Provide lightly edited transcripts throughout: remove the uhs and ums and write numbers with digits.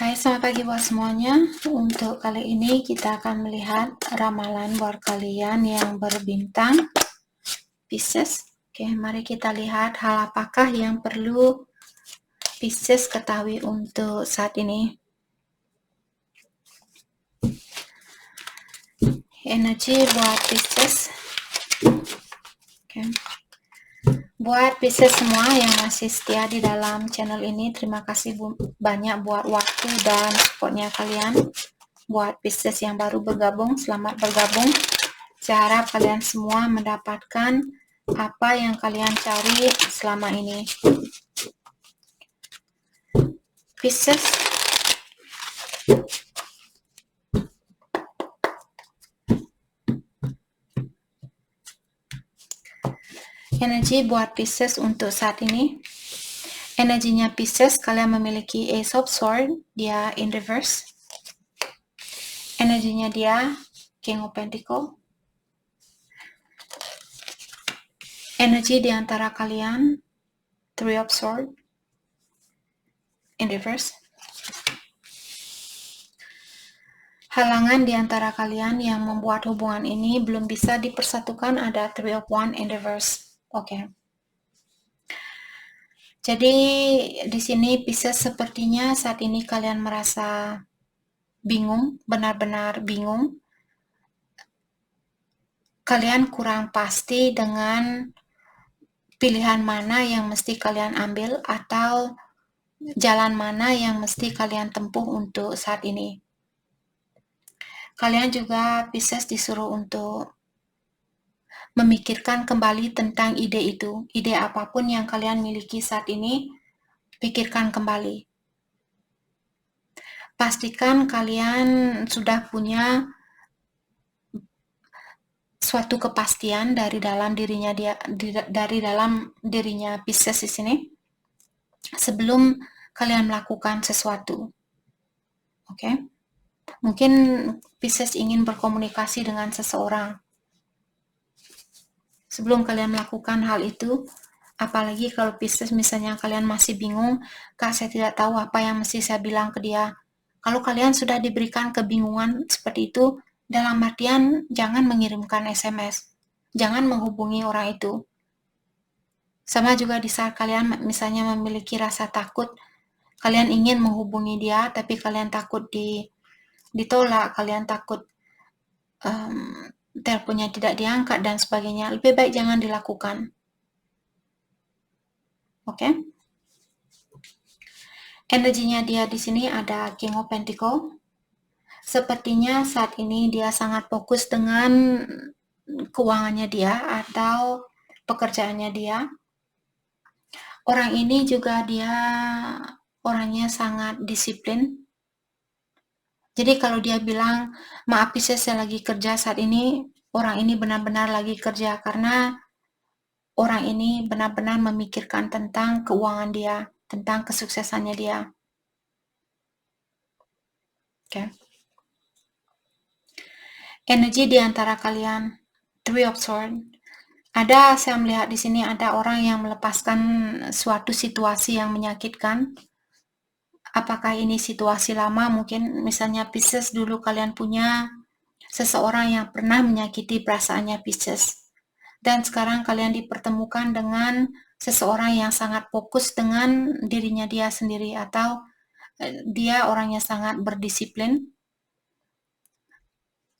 Hai, selamat pagi buat semuanya. Untuk kali ini kita akan melihat ramalan buat kalian yang berbintang Pisces. Oke, mari kita lihat hal apakah yang perlu Pisces ketahui untuk saat ini. Energi buat Pisces. Oke. Buat Pisces semua yang masih setia di dalam channel ini, terima kasih banyak buat waktu dan supportnya kalian. Buat Pisces yang baru bergabung, selamat bergabung. Saya harap kalian semua mendapatkan apa yang kalian cari selama ini. Pisces. Energi buat Pisces untuk saat ini. Energinya Pisces, kalian memiliki Ace of Swords, dia in reverse. Energinya dia King of Pentacles. Energi di antara kalian Three of Swords in reverse. Halangan di antara kalian yang membuat hubungan ini belum bisa dipersatukan ada Three of Wands in reverse. Oke. Jadi di sini Pisces sepertinya saat ini kalian merasa bingung, benar-benar bingung. Kalian kurang pasti dengan pilihan mana yang mesti kalian ambil atau jalan mana yang mesti kalian tempuh untuk saat ini. Kalian juga Pisces disuruh untuk memikirkan kembali tentang ide itu. Ide apapun yang kalian miliki saat ini, pikirkan kembali. Pastikan kalian sudah punya suatu kepastian dari dalam dirinya Pisces di sini sebelum kalian melakukan sesuatu. Oke. Mungkin Pisces ingin berkomunikasi dengan seseorang. Sebelum kalian melakukan hal itu, apalagi kalau Pisces misalnya kalian masih bingung, Kak saya tidak tahu apa yang mesti saya bilang ke dia. Kalau kalian sudah diberikan kebingungan seperti itu, dalam artian jangan mengirimkan SMS. Jangan menghubungi orang itu. Sama juga di saat kalian misalnya memiliki rasa takut, kalian ingin menghubungi dia, tapi kalian takut ditolak, kalian takut teleponnya tidak diangkat dan sebagainya, lebih baik jangan dilakukan. Oke? Energinya dia di sini ada King of Pentacles. Sepertinya saat ini dia sangat fokus dengan keuangannya dia atau pekerjaannya dia. Orang ini juga dia orangnya sangat disiplin. Jadi kalau dia bilang, maaf Pisces saya lagi kerja saat ini, orang ini benar-benar lagi kerja karena orang ini benar-benar memikirkan tentang keuangan dia, tentang kesuksesannya dia. Oke. Energi di antara kalian, Three of Swords. Saya melihat di sini ada orang yang melepaskan suatu situasi yang menyakitkan. Apakah ini situasi lama? Mungkin misalnya Pisces dulu kalian punya seseorang yang pernah menyakiti perasaannya Pisces. Dan sekarang kalian dipertemukan dengan seseorang yang sangat fokus dengan dirinya dia sendiri atau dia orangnya sangat berdisiplin.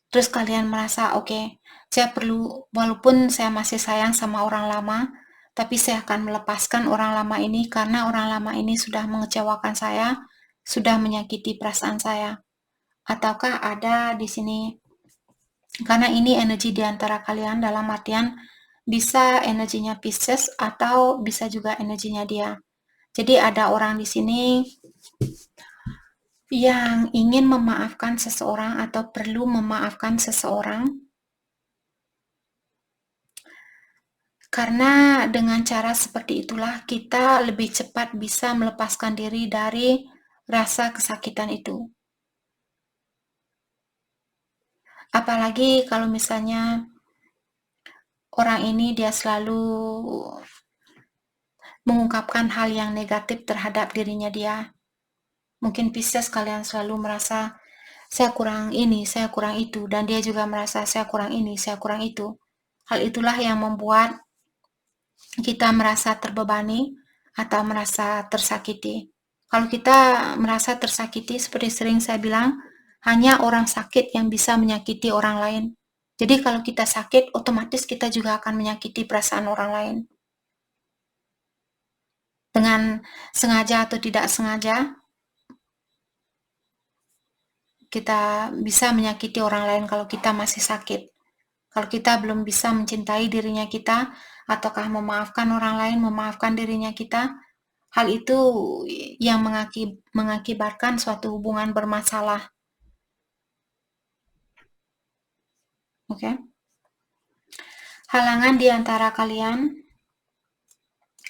Terus kalian merasa oke, saya perlu, walaupun saya masih sayang sama orang lama, tapi saya akan melepaskan orang lama ini karena orang lama ini sudah mengecewakan saya, sudah menyakiti perasaan saya. Ataukah ada di sini, karena ini energi di antara kalian dalam artian bisa energinya Pisces atau bisa juga energinya dia. Jadi ada orang di sini yang ingin memaafkan seseorang atau perlu memaafkan seseorang. Karena dengan cara seperti itulah kita lebih cepat bisa melepaskan diri dari rasa kesakitan itu. Apalagi kalau misalnya orang ini dia selalu mengungkapkan hal yang negatif terhadap dirinya dia. Mungkin Pisces kalian selalu merasa saya kurang ini, saya kurang itu, dan dia juga merasa saya kurang ini, saya kurang itu. Hal itulah yang membuat kita merasa terbebani atau merasa tersakiti. Kalau kita merasa tersakiti, seperti sering saya bilang, hanya orang sakit yang bisa menyakiti orang lain. Jadi kalau kita sakit, otomatis kita juga akan menyakiti perasaan orang lain. Dengan sengaja atau tidak sengaja, kita bisa menyakiti orang lain kalau kita masih sakit. Kalau kita belum bisa mencintai dirinya kita, ataukah memaafkan orang lain, memaafkan dirinya kita, hal itu yang mengakibatkan suatu hubungan bermasalah. Oke? Halangan di antara kalian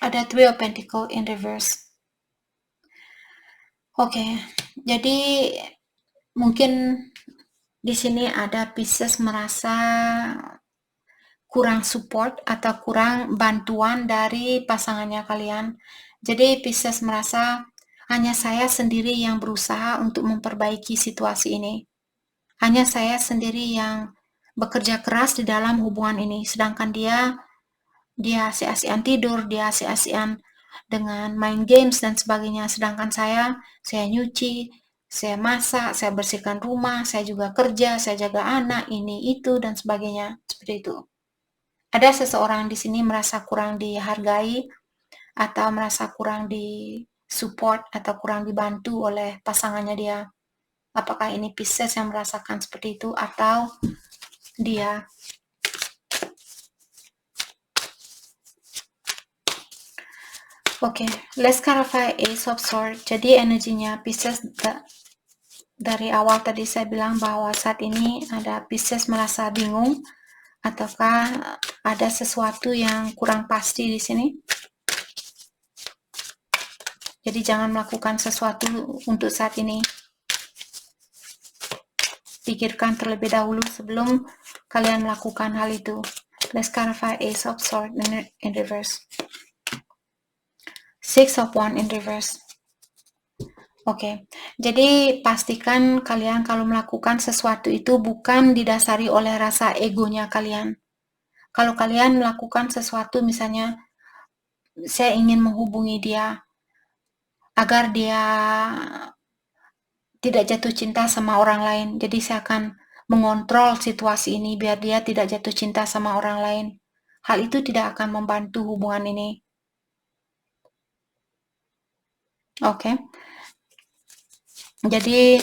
ada Three of Pentacles in reverse. Oke, jadi mungkin di sini ada Pisces merasa kurang support atau kurang bantuan dari pasangannya kalian. Jadi Pisces merasa hanya saya sendiri yang berusaha untuk memperbaiki situasi ini. Hanya saya sendiri yang bekerja keras di dalam hubungan ini, sedangkan dia asik-asikan tidur, dia asik-asikan dengan main games dan sebagainya, sedangkan saya nyuci, saya masak, saya bersihkan rumah, saya juga kerja, saya jaga anak, ini itu dan sebagainya, seperti itu. Ada seseorang di sini merasa kurang dihargai atau merasa kurang di support atau kurang dibantu oleh pasangannya dia. Apakah ini Pisces yang merasakan seperti itu atau dia? Oke, let's clarify Ace of Swords. Jadi energinya Pisces dari awal tadi saya bilang bahwa saat ini ada Pisces merasa bingung ataukah ada sesuatu yang kurang pasti di sini. Jadi jangan melakukan sesuatu untuk saat ini. Pikirkan terlebih dahulu sebelum kalian melakukan hal itu. Let's clarify Ace of Swords in reverse. Six of Wands in reverse. Oke, jadi pastikan kalian kalau melakukan sesuatu itu bukan didasari oleh rasa egonya kalian. Kalau kalian melakukan sesuatu, misalnya saya ingin menghubungi dia agar dia tidak jatuh cinta sama orang lain, jadi saya akan mengontrol situasi ini biar dia tidak jatuh cinta sama orang lain. Hal itu tidak akan membantu hubungan ini. Oke. Jadi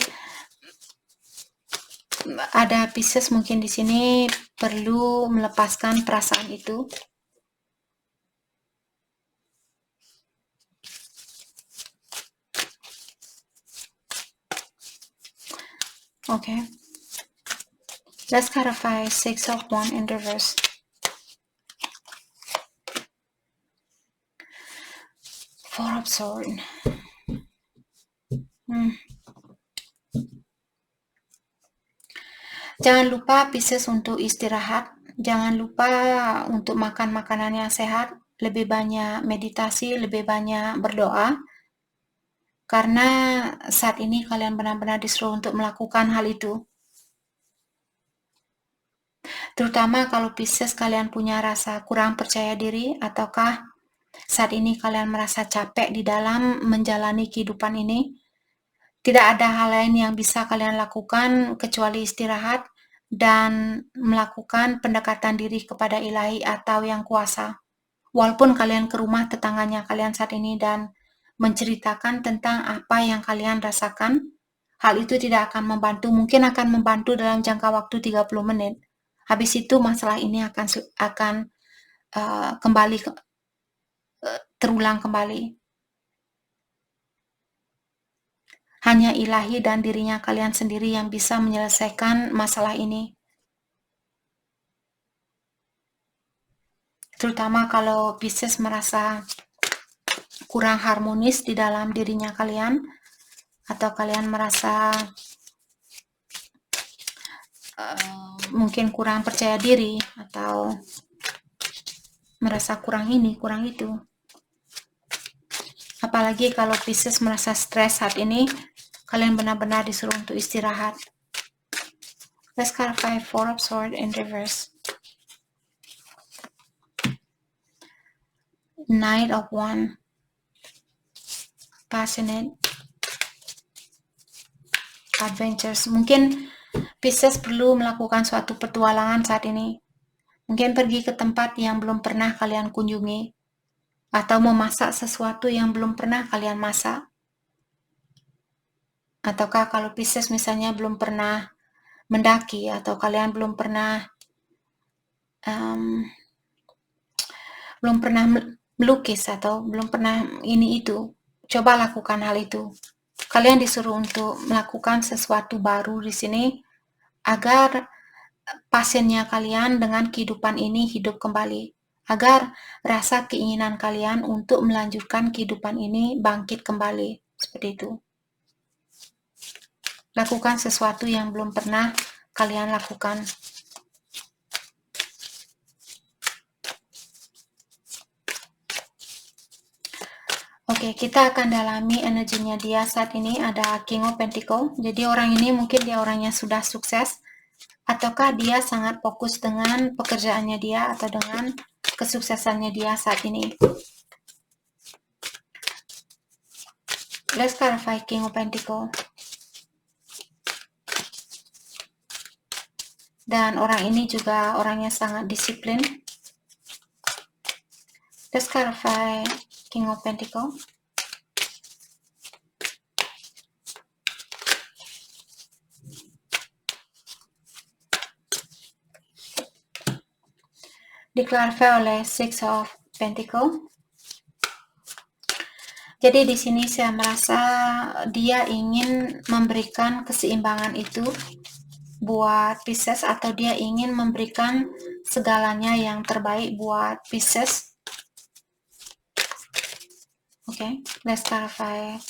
ada Pisces mungkin di sini perlu melepaskan perasaan itu. Okay. Let's clarify Six of Wands in reverse. Four of Swords. Jangan lupa Pisces untuk istirahat. Jangan lupa untuk makan makanan yang sehat. Lebih banyak meditasi, lebih banyak berdoa. Karena saat ini kalian benar-benar disuruh untuk melakukan hal itu. Terutama kalau Pisces kalian punya rasa kurang percaya diri, ataukah saat ini kalian merasa capek di dalam menjalani kehidupan ini. Tidak ada hal lain yang bisa kalian lakukan kecuali istirahat dan melakukan pendekatan diri kepada ilahi atau yang kuasa. Walaupun kalian ke rumah tetangganya kalian saat ini dan menceritakan tentang apa yang kalian rasakan, hal itu tidak akan membantu, mungkin akan membantu dalam jangka waktu 30 menit. Habis itu masalah ini akan kembali terulang kembali. Hanya ilahi dan dirinya kalian sendiri yang bisa menyelesaikan masalah ini. Terutama kalau Pisces merasa kurang harmonis di dalam dirinya kalian, atau kalian merasa mungkin kurang percaya diri, atau merasa kurang ini, kurang itu. Apalagi kalau Pisces merasa stres saat ini, kalian benar-benar disuruh untuk istirahat. Let's clarify Four of Swords in reverse. Knight of Wands. Passionate. Adventures. Mungkin Pisces perlu melakukan suatu petualangan saat ini. Mungkin pergi ke tempat yang belum pernah kalian kunjungi. Atau memasak sesuatu yang belum pernah kalian masak. Ataukah kalau Pisces misalnya belum pernah mendaki, atau kalian belum pernah melukis, atau belum pernah ini itu, coba lakukan hal itu. Kalian disuruh untuk melakukan sesuatu baru di sini agar pasiennya kalian dengan kehidupan ini hidup kembali, agar rasa keinginan kalian untuk melanjutkan kehidupan ini bangkit kembali, seperti itu. Lakukan sesuatu yang belum pernah kalian lakukan. Oke, kita akan dalami energinya dia saat ini. Ada King of Pentacles. Jadi orang ini mungkin dia orangnya sudah sukses, ataukah dia sangat fokus dengan pekerjaannya dia atau dengan kesuksesannya dia saat ini. Let's clarify King of Pentacles. Dan orang ini juga orangnya sangat disiplin. Let's clarify King of Pentacles. Diklarify oleh Six of Pentacles. Jadi di sini saya merasa dia ingin memberikan keseimbangan itu buat Pisces, atau dia ingin memberikan segalanya yang terbaik buat Pisces. Okay, let's clarify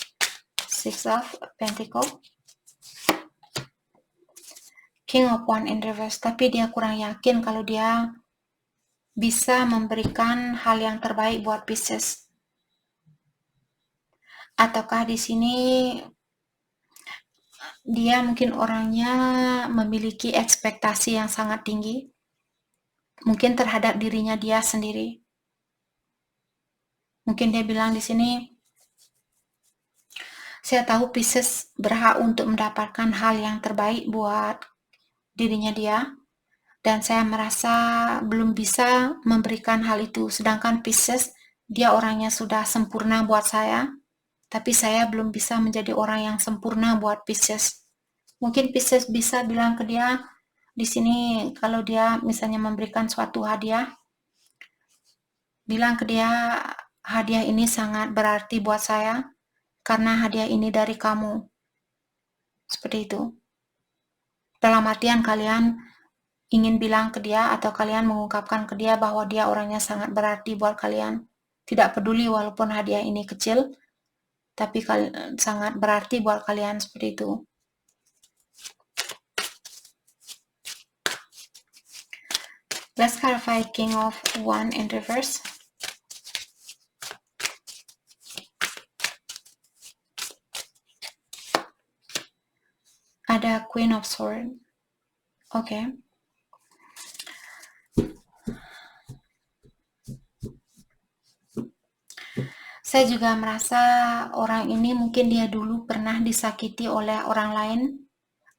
Six of Pentacles. King of Wands in reverse, tapi dia kurang yakin kalau dia bisa memberikan hal yang terbaik buat Pisces. Ataukah di sini dia mungkin orangnya memiliki ekspektasi yang sangat tinggi, mungkin terhadap dirinya dia sendiri. Mungkin dia bilang di sini, saya tahu Pisces berhak untuk mendapatkan hal yang terbaik buat dirinya dia, dan saya merasa belum bisa memberikan hal itu. Sedangkan Pisces, dia orangnya sudah sempurna buat saya, tapi saya belum bisa menjadi orang yang sempurna buat Pisces. Mungkin Pisces bisa bilang ke dia di sini, kalau dia misalnya memberikan suatu hadiah, bilang ke dia, hadiah ini sangat berarti buat saya karena hadiah ini dari kamu. Seperti itu. Dalam artian kalian ingin bilang ke dia, atau kalian mengungkapkan ke dia bahwa dia orangnya sangat berarti buat kalian. Tidak peduli walaupun hadiah ini kecil, tapi sangat berarti buat kalian, seperti itu. Let's clarify King of Wands in reverse. Ada Queen of Swords. Oke. Saya juga merasa orang ini mungkin dia dulu pernah disakiti oleh orang lain,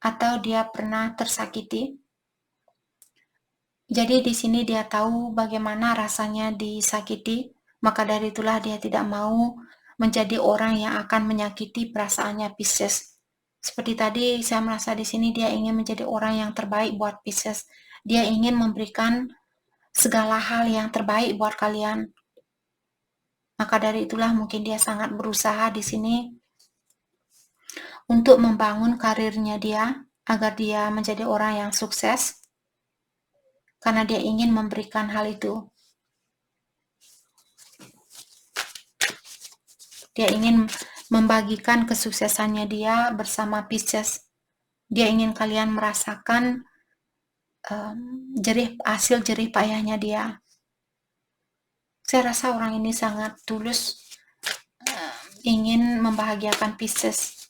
atau dia pernah tersakiti. Jadi di sini dia tahu bagaimana rasanya disakiti, maka dari itulah dia tidak mau menjadi orang yang akan menyakiti perasaannya Pisces. Seperti tadi saya merasa di sini dia ingin menjadi orang yang terbaik buat Pisces. Dia ingin memberikan segala hal yang terbaik buat kalian. Maka dari itulah mungkin dia sangat berusaha di sini untuk membangun karirnya dia agar dia menjadi orang yang sukses, karena dia ingin memberikan hal itu. Dia ingin membagikan kesuksesannya dia bersama Pisces. Dia ingin kalian merasakan hasil jerih payahnya dia. Saya rasa orang ini sangat tulus ingin membahagiakan Pisces.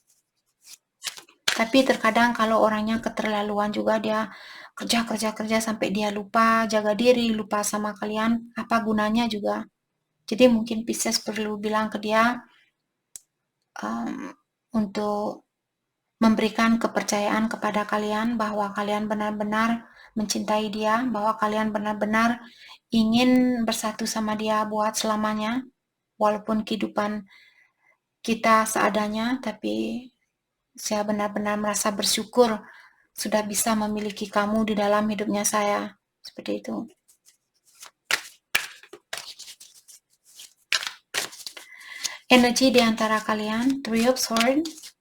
Tapi terkadang kalau orangnya keterlaluan juga, dia kerja sampai dia lupa jaga diri, lupa sama kalian, apa gunanya juga. Jadi mungkin Pisces perlu bilang ke dia untuk memberikan kepercayaan kepada kalian bahwa kalian benar-benar mencintai dia, bahwa kalian benar-benar ingin bersatu sama dia buat selamanya, walaupun kehidupan kita seadanya, tapi saya benar-benar merasa bersyukur sudah bisa memiliki kamu di dalam hidupnya saya. Seperti itu. Energi di antara kalian, Three of Swords.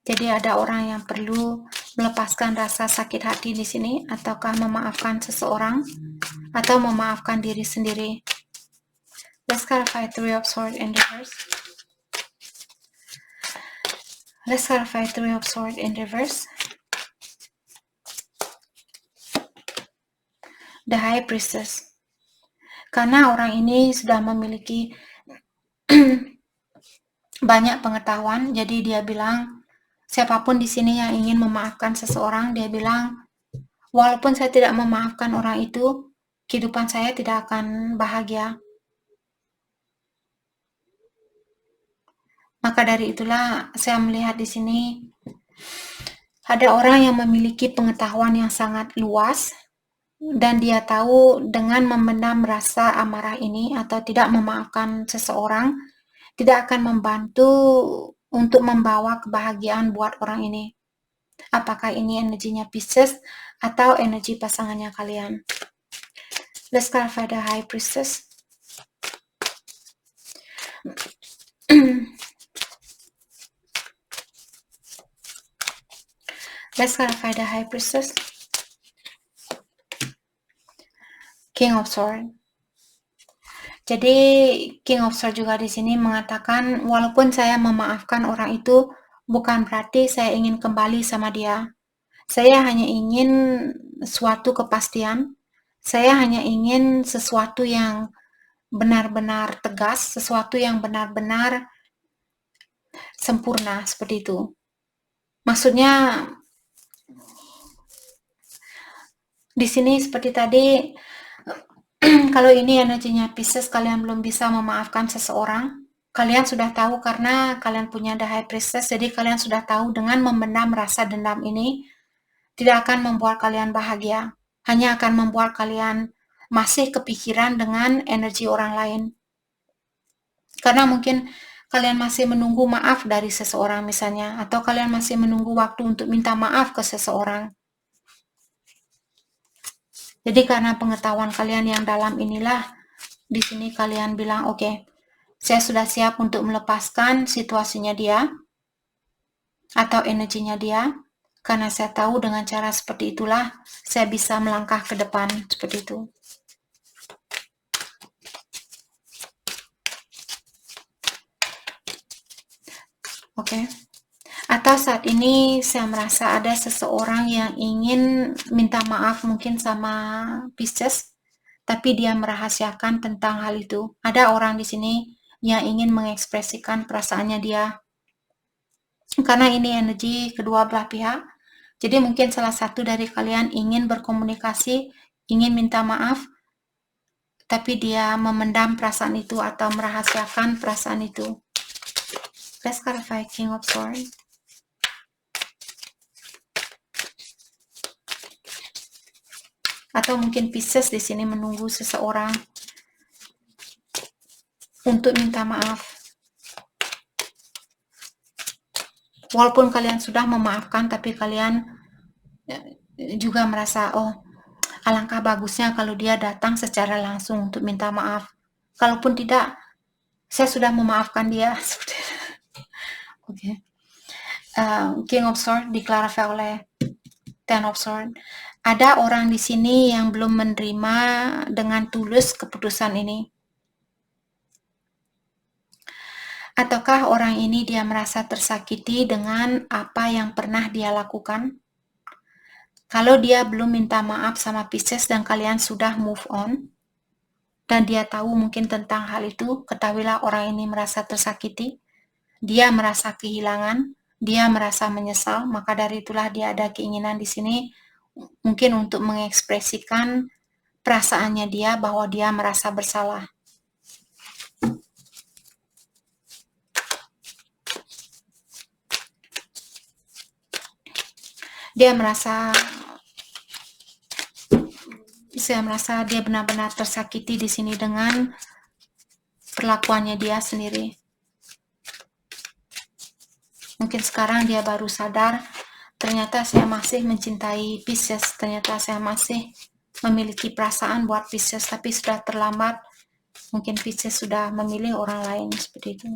Jadi ada orang yang perlu melepaskan rasa sakit hati di sini, ataukah memaafkan seseorang, atau memaafkan diri sendiri. Let's clarify Three of Swords in reverse. Let's clarify Three of Swords in reverse. The High Priestess. Karena orang ini sudah memiliki banyak pengetahuan, jadi dia bilang, siapapun di sini yang ingin memaafkan seseorang, dia bilang, walaupun saya tidak memaafkan orang itu, kehidupan saya tidak akan bahagia. Maka dari itulah saya melihat di sini ada orang yang memiliki pengetahuan yang sangat luas, dan dia tahu dengan memendam rasa amarah ini atau tidak memaafkan seseorang tidak akan membantu untuk membawa kebahagiaan buat orang ini. Apakah ini energinya Pisces atau energi pasangannya kalian? Let's clarify the High Priestess. Let's clarify the High Priestess. King of Swords. Jadi King of Swords juga di sini mengatakan, walaupun saya memaafkan orang itu, bukan berarti saya ingin kembali sama dia. Saya hanya ingin suatu kepastian. Saya hanya ingin sesuatu yang benar-benar tegas, sesuatu yang benar-benar sempurna, seperti itu. Maksudnya di sini seperti tadi, kalau ini energinya Pisces, kalian belum bisa memaafkan seseorang, kalian sudah tahu karena kalian punya The High Priestess, jadi kalian sudah tahu dengan memendam rasa dendam ini tidak akan membuat kalian bahagia, hanya akan membuat kalian masih kepikiran dengan energi orang lain. Karena mungkin kalian masih menunggu maaf dari seseorang misalnya, atau kalian masih menunggu waktu untuk minta maaf ke seseorang. Jadi karena pengetahuan kalian yang dalam inilah, di sini kalian bilang, oke, saya sudah siap untuk melepaskan situasinya dia, atau energinya dia, karena saya tahu dengan cara seperti itulah, saya bisa melangkah ke depan, seperti itu. Oke. Atau saat ini saya merasa ada seseorang yang ingin minta maaf mungkin sama Pisces, tapi dia merahasiakan tentang hal itu. Ada orang di sini yang ingin mengekspresikan perasaannya dia. Karena ini energi kedua belah pihak, jadi mungkin salah satu dari kalian ingin berkomunikasi, ingin minta maaf, tapi dia memendam perasaan itu atau merahasiakan perasaan itu. Let's clarify King of Swords. Atau mungkin Pisces di sini menunggu seseorang untuk minta maaf. Walaupun kalian sudah memaafkan, tapi kalian juga merasa, oh, alangkah bagusnya kalau dia datang secara langsung untuk minta maaf. Kalaupun tidak, saya sudah memaafkan dia. Oke. King of Swords diklarifikasi oleh Ten of Swords. Ada orang di sini yang belum menerima dengan tulus keputusan ini. Ataukah orang ini dia merasa tersakiti dengan apa yang pernah dia lakukan? Kalau dia belum minta maaf sama Pisces dan kalian sudah move on, dan dia tahu mungkin tentang hal itu, ketahuilah orang ini merasa tersakiti. dia merasa kehilangan, dia merasa menyesal, maka dari itulah dia ada keinginan di sini mungkin untuk mengekspresikan perasaannya dia bahwa dia merasa bersalah. Saya merasa dia benar-benar tersakiti di sini dengan perlakuannya dia sendiri. Mungkin sekarang dia baru sadar, ternyata saya masih mencintai Pisces, ternyata saya masih memiliki perasaan buat Pisces, tapi sudah terlambat. Mungkin Pisces sudah memilih orang lain, seperti itu.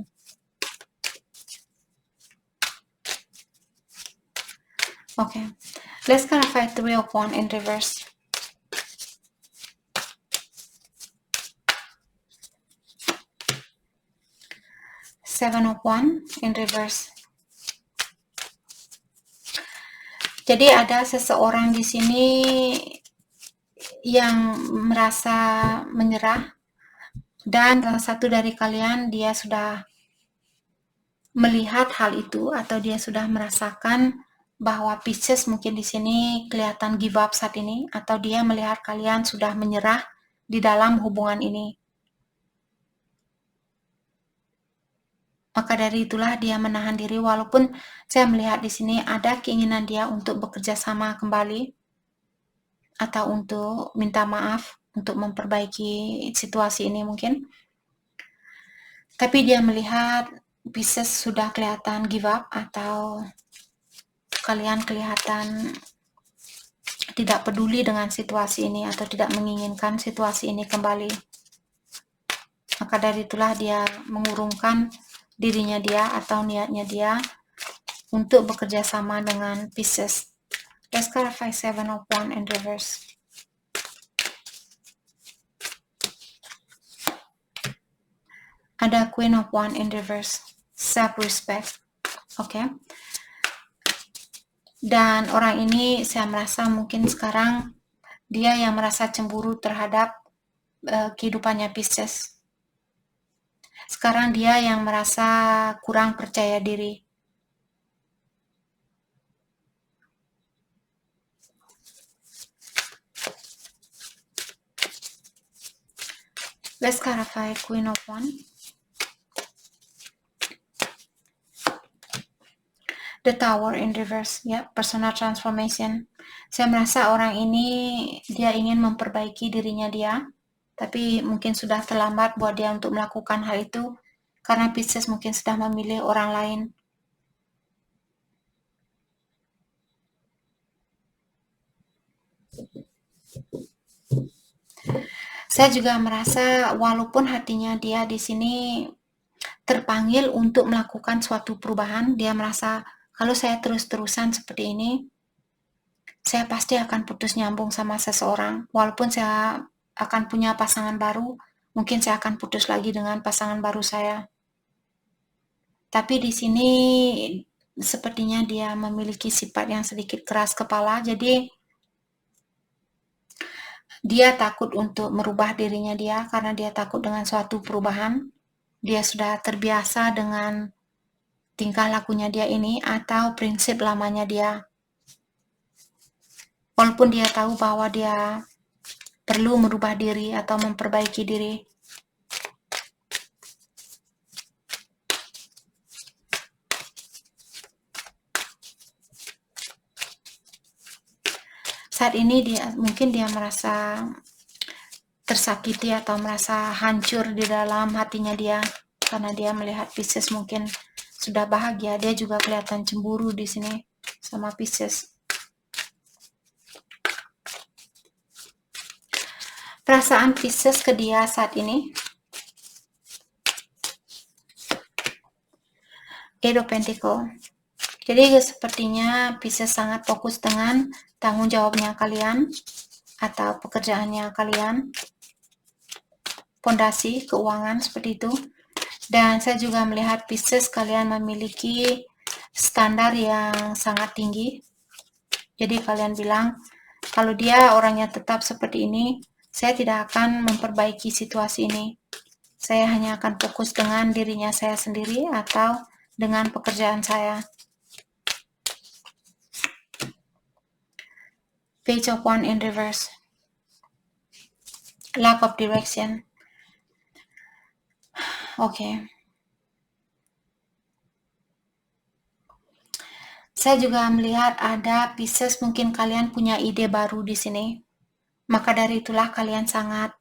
Okay, let's clarify Three of Wands in reverse. Seven of Wands in reverse. Jadi ada seseorang di sini yang merasa menyerah, dan salah satu dari kalian dia sudah melihat hal itu atau dia sudah merasakan bahwa Pisces mungkin di sini kelihatan give up saat ini, atau dia melihat kalian sudah menyerah di dalam hubungan ini. Maka dari itulah dia menahan diri, walaupun saya melihat di sini ada keinginan dia untuk bekerja sama kembali atau untuk minta maaf, untuk memperbaiki situasi ini mungkin. Tapi dia melihat Pisces sudah kelihatan give up atau kalian kelihatan tidak peduli dengan situasi ini atau tidak menginginkan situasi ini kembali. Maka dari itulah dia mengurungkan dirinya dia atau niatnya dia untuk bekerja sama dengan Pisces. Let's clarify Seven of Wands in reverse. Ada Queen of Wands in reverse. Self-respect. Oke. Dan orang ini saya merasa mungkin sekarang dia yang merasa cemburu terhadap kehidupannya Pisces. Sekarang dia yang merasa kurang percaya diri. Let's clarify Queen of Wands. The Tower in reverse, ya, personal transformation. Saya merasa orang ini dia ingin memperbaiki dirinya dia, tapi mungkin sudah terlambat buat dia untuk melakukan hal itu, karena Pisces mungkin sudah memilih orang lain. Saya juga merasa walaupun hatinya dia di sini terpanggil untuk melakukan suatu perubahan, dia merasa kalau saya terus-terusan seperti ini, saya pasti akan putus nyambung sama seseorang. Walaupun saya akan punya pasangan baru, mungkin saya akan putus lagi dengan pasangan baru saya. Tapi di sini sepertinya dia memiliki sifat yang sedikit keras kepala, jadi dia takut untuk merubah dirinya dia karena dia takut dengan suatu perubahan. Dia sudah terbiasa dengan tingkah lakunya dia ini atau prinsip lamanya dia. Walaupun dia tahu bahwa dia perlu merubah diri atau memperbaiki diri. Saat ini mungkin dia merasa tersakiti atau merasa hancur di dalam hatinya dia karena dia melihat Pisces mungkin sudah bahagia. Dia juga kelihatan cemburu di sini sama Pisces. Perasaan Pisces ke dia saat ini. Eight of Pentacles. Jadi sepertinya Pisces sangat fokus dengan tanggung jawabnya kalian atau pekerjaannya kalian, fondasi keuangan seperti itu. Dan saya juga melihat Pisces kalian memiliki standar yang sangat tinggi. Jadi kalian bilang kalau dia orangnya tetap seperti ini, saya tidak akan memperbaiki situasi ini. Saya hanya akan fokus dengan dirinya saya sendiri atau dengan pekerjaan saya. Page of Wands in reverse. Lack of direction. Oke. Saya juga melihat ada Pisces, mungkin kalian punya ide baru di sini. Maka dari itulah kalian sangat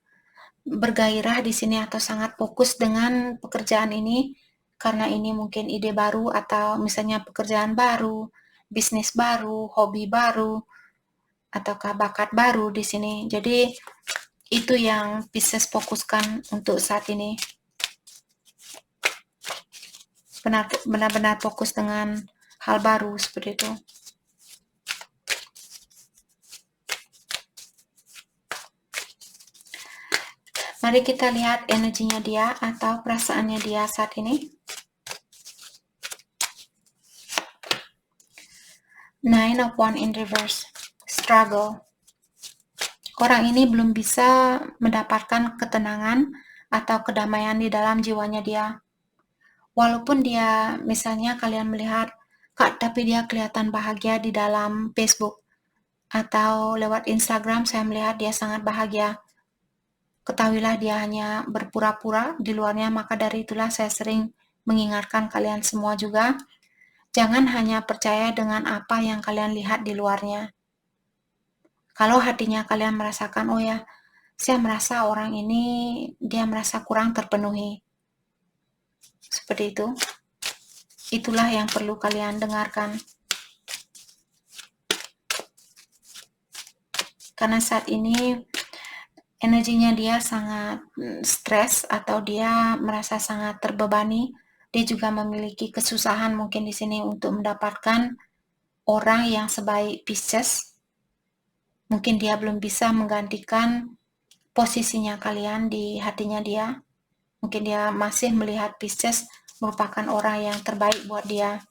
bergairah di sini atau sangat fokus dengan pekerjaan ini karena ini mungkin ide baru atau misalnya pekerjaan baru, bisnis baru, hobi baru, ataukah bakat baru di sini. Jadi itu yang Pisces fokuskan untuk saat ini. Benar-benar fokus dengan hal baru seperti itu. Mari kita lihat energinya dia atau perasaannya dia saat ini. Nine of Wands in reverse. Struggle. Orang ini belum bisa mendapatkan ketenangan atau kedamaian di dalam jiwanya dia. Walaupun dia, misalnya kalian melihat, Kak, tapi dia kelihatan bahagia di dalam Facebook. Atau lewat Instagram saya melihat dia sangat bahagia. Ketahuilah dia hanya berpura-pura di luarnya, maka dari itulah saya sering mengingatkan kalian semua juga, jangan hanya percaya dengan apa yang kalian lihat di luarnya. Kalau hatinya kalian merasakan, oh ya, saya merasa orang ini, dia merasa kurang terpenuhi. Seperti itu. Itulah yang perlu kalian dengarkan. Karena saat ini energinya dia sangat stres atau dia merasa sangat terbebani. Dia juga memiliki kesusahan mungkin di sini untuk mendapatkan orang yang sebaik Pisces. Mungkin dia belum bisa menggantikan posisinya kalian di hatinya dia. Mungkin dia masih melihat Pisces merupakan orang yang terbaik buat dia.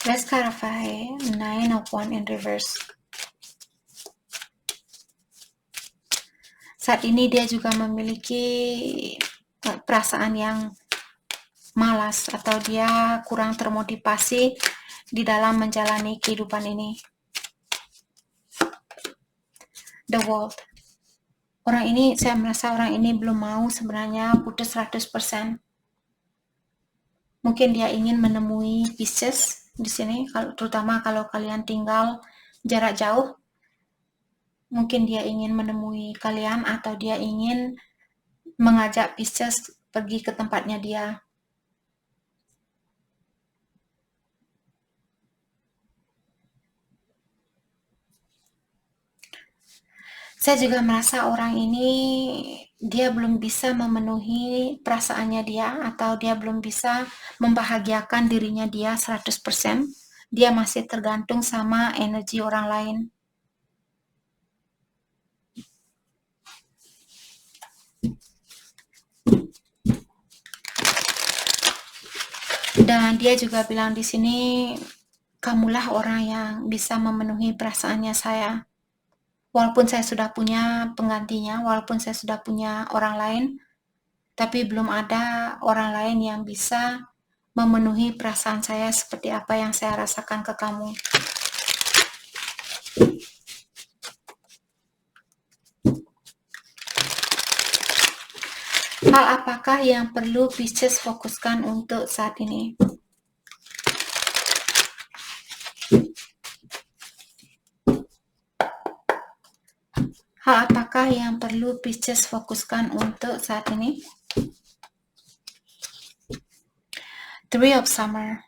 Let's clarify Nine of Wands in reverse. Saat ini dia juga memiliki perasaan yang malas atau dia kurang termotivasi di dalam menjalani kehidupan ini. The World. Orang ini, saya merasa orang ini belum mau sebenarnya putus 100%. Mungkin dia ingin menemui Pisces di sini, terutama kalau kalian tinggal jarak jauh. Mungkin dia ingin menemui kalian atau dia ingin mengajak Pisces pergi ke tempatnya dia. Saya juga merasa orang ini dia belum bisa memenuhi perasaannya dia atau dia belum bisa membahagiakan dirinya dia 100%. Dia masih tergantung sama energi orang lain. Dan dia juga bilang di sini, kamulah orang yang bisa memenuhi perasaannya saya. Walaupun saya sudah punya penggantinya, walaupun saya sudah punya orang lain, tapi belum ada orang lain yang bisa memenuhi perasaan saya seperti apa yang saya rasakan ke kamu. Hal apakah yang perlu Pisces fokuskan untuk saat ini? Hal apakah yang perlu Pisces fokuskan untuk saat ini? Three of Summer.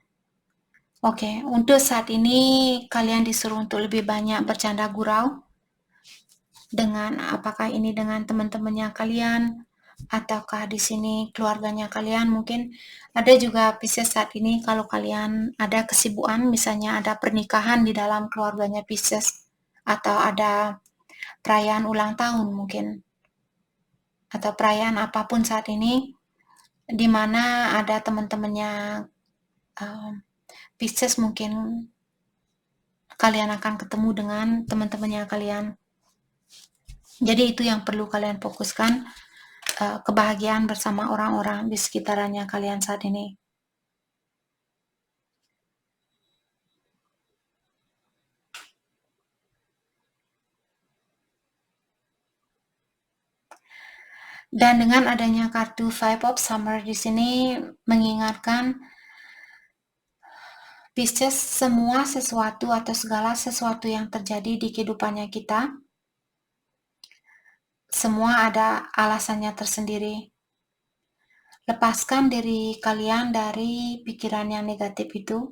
Oke, untuk saat ini kalian disuruh untuk lebih banyak bercanda gurau dengan apakah ini dengan teman-temannya kalian ataukah di sini keluarganya kalian. Mungkin ada juga Pisces saat ini kalau kalian ada kesibukan, misalnya ada pernikahan di dalam keluarganya Pisces atau ada perayaan ulang tahun mungkin atau perayaan apapun saat ini di mana ada teman-temannya Pisces, mungkin kalian akan ketemu dengan teman-temannya kalian. Jadi itu yang perlu kalian fokuskan. kebahagiaan bersama orang-orang di sekitarannya kalian saat ini. Dan dengan adanya kartu Five of Summer di sini mengingatkan Pisces, semua sesuatu atau segala sesuatu yang terjadi di kehidupannya kita, semua ada alasannya tersendiri. Lepaskan diri kalian dari pikiran yang negatif itu,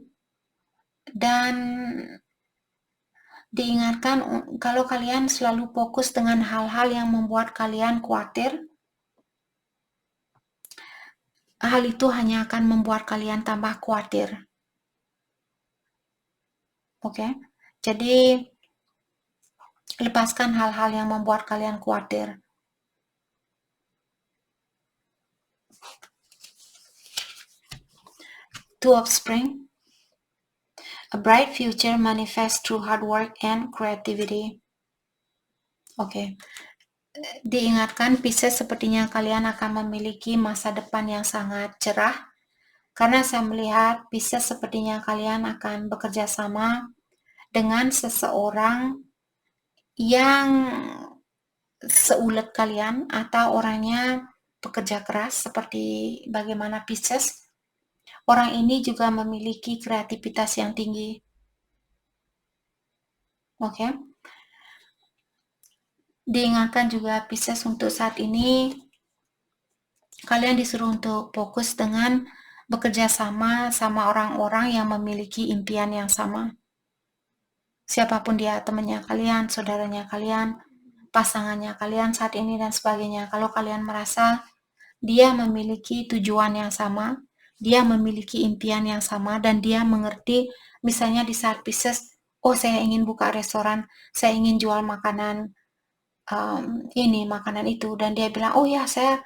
dan diingatkan kalau kalian selalu fokus dengan hal-hal yang membuat kalian khawatir, hal itu hanya akan membuat kalian tambah khawatir. Oke? Jadi, lepaskan hal-hal yang membuat kalian khawatir. Two of Spring. A bright future manifests through hard work and creativity. Oke. Diingatkan, Pisces, sepertinya kalian akan memiliki masa depan yang sangat cerah. Karena saya melihat Pisces sepertinya kalian akan bekerja sama dengan seseorang yang seulet kalian atau orangnya pekerja keras seperti bagaimana Pisces. Orang ini juga memiliki kreativitas yang tinggi. Oke. Diingatkan juga Pisces untuk saat ini kalian disuruh untuk fokus dengan bekerja sama orang-orang yang memiliki impian yang sama. Siapapun dia, temannya kalian, saudaranya kalian, pasangannya kalian saat ini dan sebagainya. Kalau kalian merasa dia memiliki tujuan yang sama, dia memiliki impian yang sama, dan dia mengerti, misalnya di saat Pisces, oh saya ingin buka restoran, saya ingin jual makanan ini, makanan itu, dan dia bilang, oh ya saya,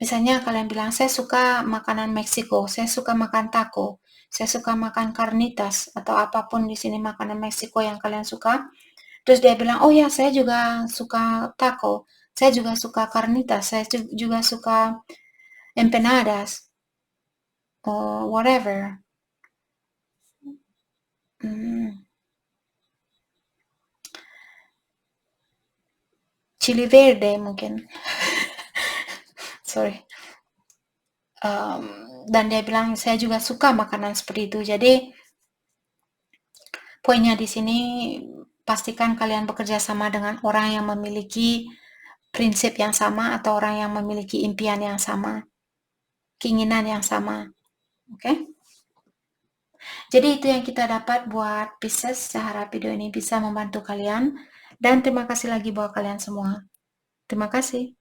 misalnya kalian bilang, saya suka makanan Meksiko, saya suka makan taco, saya suka makan carnitas, atau apapun di sini makanan Meksiko yang kalian suka. Terus dia bilang, oh ya saya juga suka taco, saya juga suka carnitas, saya juga suka empanadas, or whatever. Chili verde mungkin. Sorry. Dan dia bilang, saya juga suka makanan seperti itu. Jadi, poinnya di sini, pastikan kalian bekerja sama dengan orang yang memiliki prinsip yang sama atau orang yang memiliki impian yang sama, keinginan yang sama. Oke? Jadi itu yang kita dapat buat Pisces. Saya harap video ini bisa membantu kalian. Dan terima kasih lagi buat kalian semua. Terima kasih.